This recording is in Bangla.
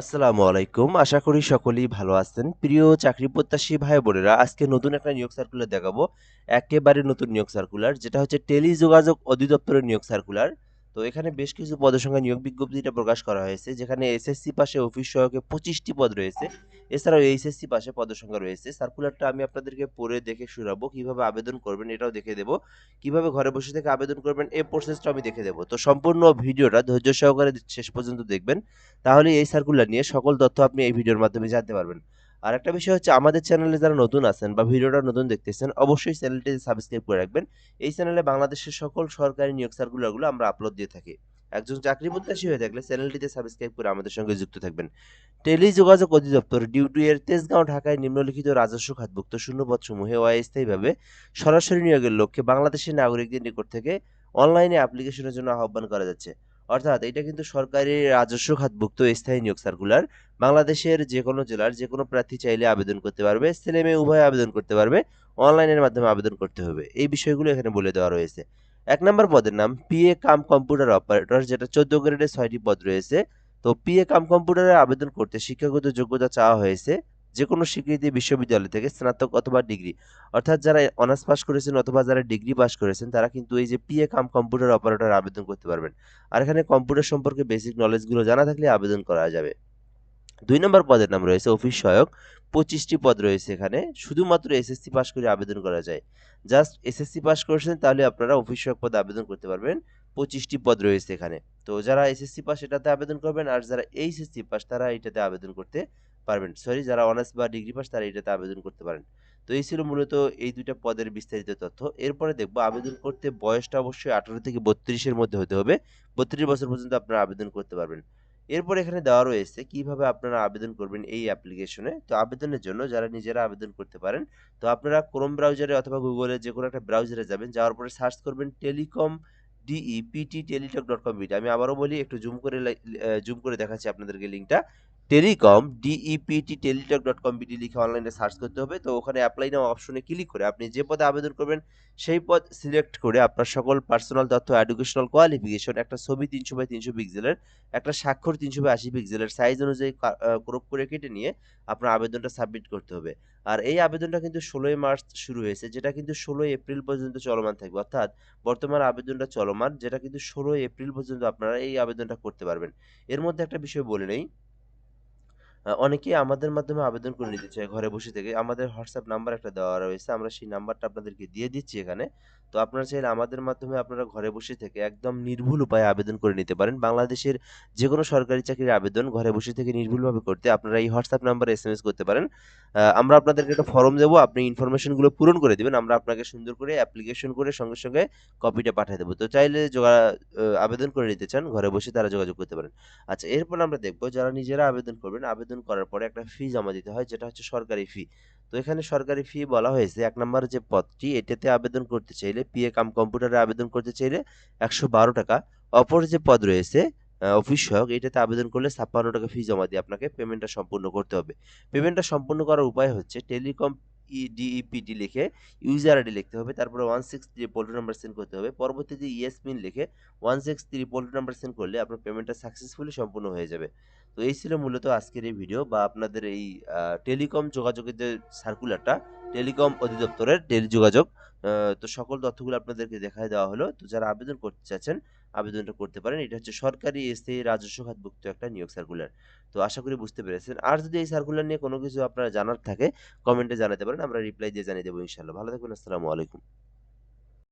আসসালামু আলাইকুম। আশা করি সকলেই ভালো আছেন। প্রিয় চাকরি প্রত্যাশী ভাই বোনেরা, আজকে নতুন একটা নিয়োগ সার্কুলার দেখাবো। একেবারে নতুন নিয়োগ সার্কুলার, যেটা হচ্ছে টেলিযোগাযোগ অধিদপ্তরের নিয়োগ সার্কুলার। তো এখানে বেশ কিছু পদের সংখ্যা নিয়োগ বিজ্ঞপ্তিটা প্রকাশ করা হয়েছে, যেখানে এসএসসি পাশে অফিস সহায়কে 25টি পদ রয়েছে। এছাড়াও এইচএসসি পাশে পদের সংখ্যা রয়েছে। সার্কুলারটা আমি আপনাদেরকে পড়ে দেখে শোনাবো, কিভাবে আবেদন করবেন এটাও দেখে দেবো, কিভাবে ঘরে বসে থেকে আবেদন করবেন এই প্রসেসটা আমি দেখে দেবো। তো সম্পূর্ণ ভিডিওটা ধৈর্য সহকারে শেষ পর্যন্ত দেখবেন, তাহলে এই সার্কুলার নিয়ে সকল তথ্য আপনি এই ভিডিওর মাধ্যমে জানতে পারবেন। আর একটা বিষয় হচ্ছে, আমাদের চ্যানেলে যারা নতুন আছেন বা ভিডিওটা নতুন দেখতেছেন, অবশ্যই চ্যানেলটি সাবস্ক্রাইব করে রাখবেন। এই চ্যানেলে বাংলাদেশের সকল সরকারি নিয়োগ সার্কুলারগুলো আমরা আপলোড দিয়ে থাকি। একজন চাকরি প্রত্যাশী হয়ে থাকলে চ্যানেলটিতে সাবস্ক্রাইব করে আমাদের সঙ্গে যুক্ত থাকবেন। টেলিযোগাযোগ অধিদপ্তর ডিউটি এর তেজগাঁও ঢাকায় নিম্নলিখিত রাজস্ব খাতভুক্ত শূন্যপদসমূহে অস্থায়ীভাবে সরাসরি নিয়োগের লক্ষ্যে বাংলাদেশের নাগরিকদের নিকট থেকে অনলাইনে অ্যাপ্লিকেশনের জন্য আহ্বান করা যাচ্ছে। অর্থাৎ এটা কিন্তু সরকারি রাজস্ব খাতভুক্ত স্থায়ী নিয়োগ সার্কুলার। বাংলাদেশের যে কোনো জেলার যে কোনো প্রার্থী চাইলে আবেদন করতে পারবে, ছেলে মেয়ে উভয় আবেদন করতে পারবে। অনলাইনের মাধ্যমে আবেদন করতে হবে, এই বিষয়গুলো এখানে বলে দেওয়া রয়েছে। 1 নম্বর পদের নাম পিএ কাম কম্পিউটার অপারেটর, যেটা 14 গ্রেডে 6টি পদ রয়েছে। তো পিএ কাম কম্পিউটারে আবেদন করতে শিক্ষাগত যোগ্যতা চাওয়া হয়েছে যে কোনো স্বীকৃতি বিশ্ববিদ্যালয় থেকে স্নাতক অথবা ডিগ্রি। অর্থাৎ যারা অনার্স পাস করেছেন অথবা যারা ডিগ্রি পাস করেছেন, তারা কিন্তু এই যে পিএ কাম কম্পিউটার অপারেটর আবেদন করতে পারবেন। আর এখানে কম্পিউটার সম্পর্কে বেসিক নলেজগুলো জানা থাকলে আবেদন করা যাবে। 2 নম্বর পদের নাম রয়েছে অফিস সহায়ক। 25টি পদ রয়েছে এখানে। শুধুমাত্র এসএসসি পাস করে আবেদন করা যায়। জাস্ট এসএসসি পাস করেছেন তাহলে আপনারা অফিস সহায়ক পদে আবেদন করতে পারবেন। 25টি পদ রয়েছে এখানে। তো যারা এসএসসি পাস এটাতে আবেদন করবেন, আর যারা এইচএসসি পাস তারা এটাতে আবেদন করতে পারবেন। সরি, যারা অনার্স বা ডিগ্রি পাস তারা এটাতে আবেদন করতে পারেন। তো এই ছিল মূলত এই দুইটা পদের বিস্তারিত তথ্য। এরপরে দেখবো আবেদন করতে বয়সটা অবশ্যই 18 থেকে 32-এর মধ্যে হতে হবে। 32 বছর পর্যন্ত আপনারা আবেদন করতে পারবেন। এরপর এখানে দেওয়া রয়েছে কিভাবে আপনারা আবেদন করবেন এই অ্যাপ্লিকেশনে। তো আবেদনের জন্য যারা নিজেরা আবেদন করতে পারেন, তো আপনারা ক্রোম ব্রাউজারে অথবা গুগলে যে কোনো একটা ব্রাউজারে যাবেন, যাওয়ার পরে সার্চ করবেন telecom DEPT Teletalk dot com BD. আমি আবারও বলি, একটু জুম করে দেখাচ্ছি আপনাদেরকে লিঙ্কটা। Telecom DEPT Teletalk dot com BD লিখে অনলাইনে সার্চ করতে হবে। তো ওখানে অ্যাপ্লাই নাও অপশনে ক্লিক করে আপনি যে পদে আবেদন করবেন সেই পদ সিলেক্ট করে আপনার সকল পার্সোনাল তথ্য, এডুকেশনাল কোয়ালিফিকেশন, একটা ছবি 300 বাই 300 পিক্সেলের, একটা স্বাক্ষর 380 পিক্সেলের সাইজ অনুযায়ী ক্রপ করে কেটে নিয়ে আপনার আবেদনটা সাবমিট করতে হবে। আর এই আবেদনটা কিন্তু 16ই মার্চ শুরু হয়েছে, যেটা কিন্তু 16ই এপ্রিল পর্যন্ত চলমান থাকবে। অর্থাৎ বর্তমান আবেদনটা চলমান, যেটা কিন্তু 16ই এপ্রিল পর্যন্ত আপনারা এই আবেদনটা করতে পারবেন। এর মধ্যে একটা বিষয় বলে নেই, অনেকেই আমাদের মাধ্যমে আবেদন করে নিতে চায় ঘরে বসে থেকে। আমাদের হোয়াটসঅ্যাপ নাম্বার একটা দেওয়া রয়েছে, আমরা সেই নাম্বারটা আপনাদেরকে দিয়ে দিচ্ছি এখানে। তো আপনারা চাইলে আমাদের মাধ্যমে আপনারা ঘরে বসে থেকে একদম নির্ভুল উপায়ে আবেদন করে নিতে পারেন। বাংলাদেশের যেকোনো সরকারি চাকরির আবেদন ঘরে বসে থেকে নির্ভুলভাবে করতে আপনারা এই হোয়াটসঅ্যাপ নাম্বারে এসএমএস করতে পারেন। আমরা আপনাদেরকে একটা ফর্ম দেবো, আপনি ইনফরমেশনগুলো পূরণ করে দিবেন। আমরা আপনাকে সুন্দর করে অ্যাপ্লিকেশন করে সঙ্গে, সঙ্গে কপিটা পাঠিয়ে দেবো। তো চাইলে আবেদন করে নিতে চান ঘরে বসে, তারা যোগাযোগ করতে পারেন। আচ্ছা, এরপর আমরা দেখব যারা নিজেরা আবেদন করবেন, আবেদন করার পরে একটা ফি জমা দিতে হয়, যেটা হচ্ছে সরকারি ফি। তো এখানে সরকারি ফি বলা হয়েছে, 1 নম্বর যে পদটি এটাতে আবেদন করতে চাইলে, পিএ কাম কম্পিউটারে আবেদন করতে চাইলে 112 টাকা। অপর যে পদ রয়েছে অফিস সহায়ক, এটাতে আবেদন করলে 56 টাকা ফি জমা দিয়ে আপনাকে পেমেন্টটা সম্পূর্ণ করতে হবে। পেমেন্টটা সম্পূর্ণ করার উপায় হচ্ছে টেলিকম ডিইপিটি লিখে ইউজার আইডি লিখতে হবে, তারপরে 163 পোল্ট্রি নাম্বার সেন্ড করতে হবে। পরবর্তীতে ইয়েস পিন লিখে 163 পোল্ট্রি নাম্বার সেন্ড করলে আপনার পেমেন্টটা সাকসেসফুলি সম্পূর্ণ হয়ে যাবে। তো এই ছিল মূলত আজকের এই ভিডিও বা আপনাদের এই টেলিকম যোগাযোগের যে সার্কুলারটা, টেলিকম অধিদপ্তরের টেলিযোগাযোগ। তো সকল তথ্যগুলো আপনাদেরকে দেখায় দেওয়া হলো। তো যারা আবেদন করতে চাচ্ছেন আবেদনটা করতে পারেন। এটা হচ্ছে সরকারি স্থায়ী রাজস্ব খাতভুক্ত একটা নিয়োগ সার্কুলার। তো আশা করি বুঝতে পেরেছেন। আর যদি এই সার্কুলার নিয়ে কোনো কিছু আপনার জানার থাকে, কমেন্টে জানাতে পারেন। আমরা রিপ্লাই দিয়ে জানিয়ে দেবো ইনশাআল্লাহ। ভালো থাকবেন। আসসালামু আলাইকুম।